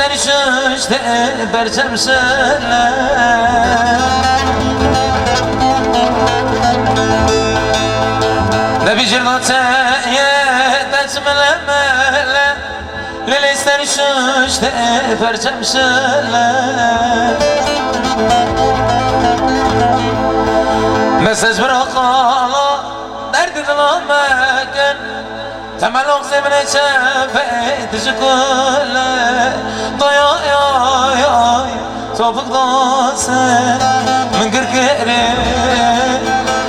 لستر ششت برچم شله نبی جرناته تجمله مله لستر ششت برچم شله مسج برا قالا درد دلم مکن تملق زمن شفت شکله ضیا یا توفق داسه من گرگره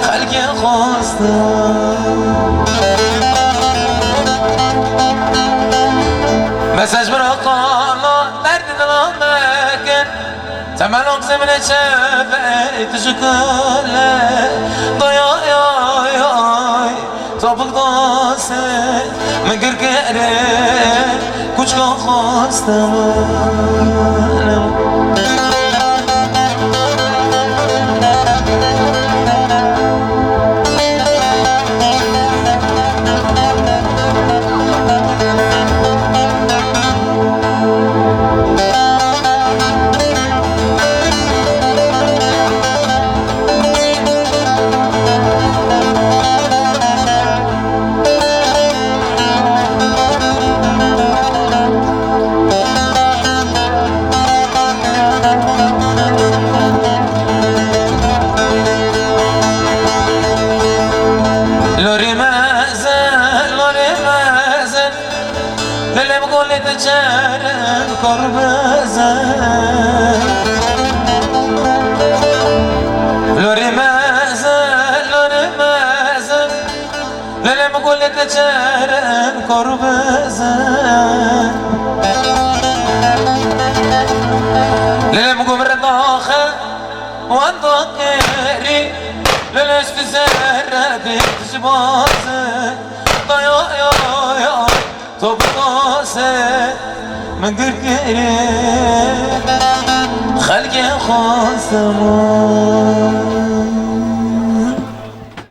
خلق خواسته مسج برا قالا درد دلم مکن تملق زمن شفت شکله ضیا یا توفق داسه من گرگره کچکا خواستم للم قولت جارم قربزن لوري مازن للم قولت جارم قربزن للم قمر داخل وانضاكري للشت زهرة تجبازن ضيا يا توبقاسه من قرقره خلق خاصمون